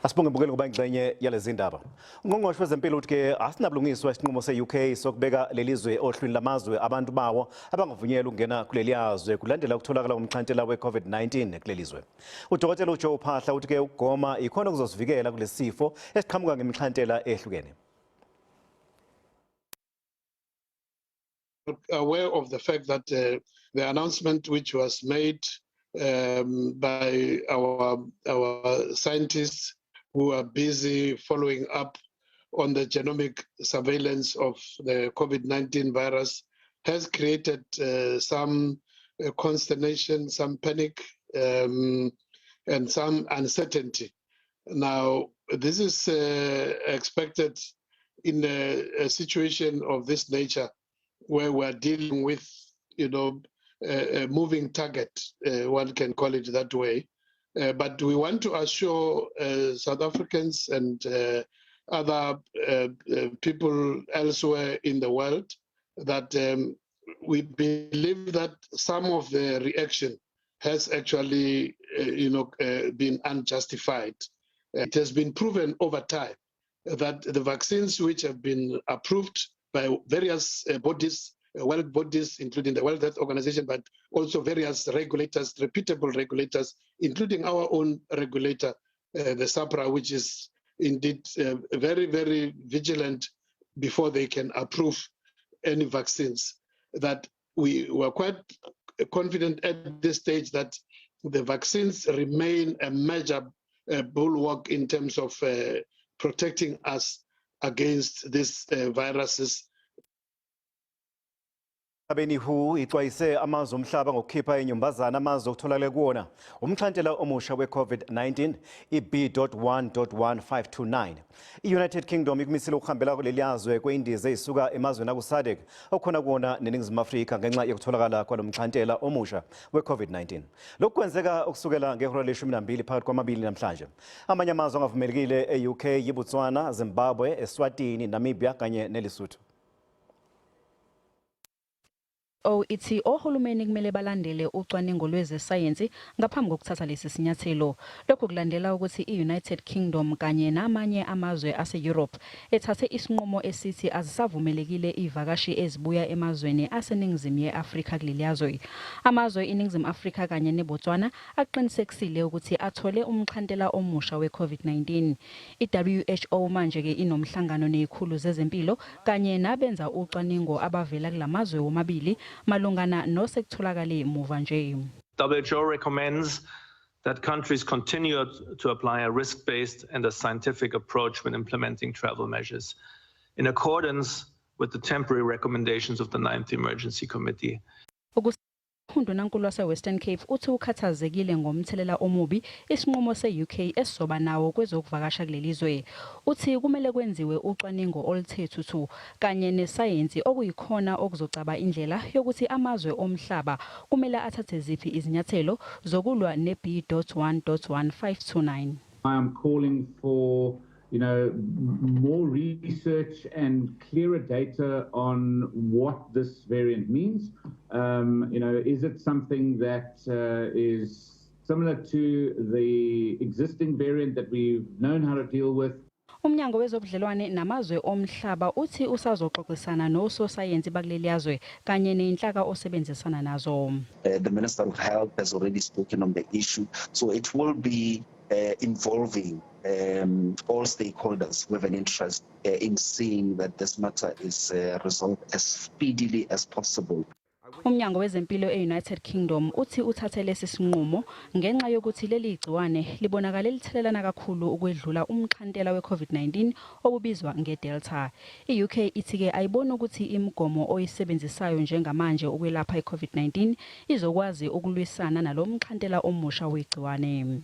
Asibonge mbukeli ngoba ingxenye yalezindaba. Ungqongqoshe wezempilo uthi ke asinabulungiswa isinqumo seUK sokubeka lelizwe ohlwini lamazwe abantu bawo abangavunyelwe ukungena kuleliyazwe kulandela ukutholakala komxhantela weCOVID-19 kulelizwe. UDokotela uJoe Phaahla uthi ke ukugoma ikhona okuzosivikela kulesifo esiqhamuka ngemxhantela ehlukene. Aware of the fact that the announcement which was made by our scientists who are busy following up on the genomic surveillance of the COVID-19 virus has created some consternation, some panic, and some uncertainty. Now, this is expected in a situation of this nature where we're dealing with, a moving target, one can call it that way. But we want to assure South Africans and other people elsewhere in the world that we believe that some of the reaction has actually, been unjustified. It has been proven over time that the vaccines which have been approved by various bodies, world bodies, including the World Health Organization, but also various regulators, reputable regulators, including our own regulator, the SABC, which is indeed very, very vigilant before they can approve any vaccines, that we were quite confident at this stage that the vaccines remain a major bulwark in terms of protecting us against these viruses. WHO ixwayise amazwe omhlaba ngokukhipha inyumbazana amazwe okutholakala kuwona umxhantela omusha weCOVID-19 iB.1.1529. iUnited Kingdom ikumisile ukuhambela kuleliyazwe kweindiza ezisuka emazweni akuSADC okhona kuwona neNingizimu Afrika ngenxa yokutholakala kwalomxhantela omusha weCOVID-19. Lokhu kwenzeka ukusukela ngehora le-12 phakathi kwamabili namhlanje. Amanye amazwe angavumelekile eUK yiBotswana, Zimbabwe, Eswatini, Namibia kanye neLesotho. Ithi ohulumeni kumele balandele ucwaningo lwezesayensi ngaphambi kokuthatha lesi sinyathelo. Lokho kulandela ukuthi iUnited Kingdom kanye namanye amazwe ase-Europe ethathe isinqumo esithi azisavumelekile ivakashi ezibuya emazweni aseningizimu ye-Afrika kuleliyazwe. Amazwe iNingizimu Afrika kanye neBotswana aqinisekisile ukuthi athole umxhantela omusha weCOVID-19. iWHO manje ke inomhlangano nezikhulu zezempilo kanye nabenza ucwaningo abavela kulamazwe womabili malungana nosekutholakale muva nje. WHO recommends that countries continue to apply a risk-based and a scientific approach when implementing travel measures, in accordance with the temporary recommendations of the 9th Emergency Committee. Undunankulu wase-Western Cape uthi ukhathazekile ngomthelela omubi isinqumo seUK esizoba nawo kwezokuvakasha kulelizwe. Uthi kumele kwenziwe ucwaningo oluthe thuthu kanye nesayensi okuyikhona okuzocaba indlela yokuthi amazwe omhlaba kumele athathe ziphi izinyathelo zokulwa neB.1.1529. I am calling for more research and clearer data on what this variant means. Is it something that is similar to the existing variant that we've known how to deal with? Umnyango wezobudlelwane namazwe omhlaba uthi usazoxoxisana nososayensi bakuleliyazwe kanye nenhlaka osebenzisana nazo. The Minister of Health has already spoken on the issue, so it will be involving all stakeholders who have an interest in seeing that this matter is resolved as speedily as possible. Umnyango wezempilo eUnited Kingdom uthi uthathe lesi sinqumo ngenxa yokuthi leli gciwane libonakala lithelelana kakhulu ukwedlula umxhantela weCOVID-19 obubizwa ngeDelta. iUK ithi ke ayibona ukuthi imigomo oyisebenzisayo njengamanje ukwelapha iCOVID-19 izokwazi ukulwisana nalomxhantela omusha wegciwane.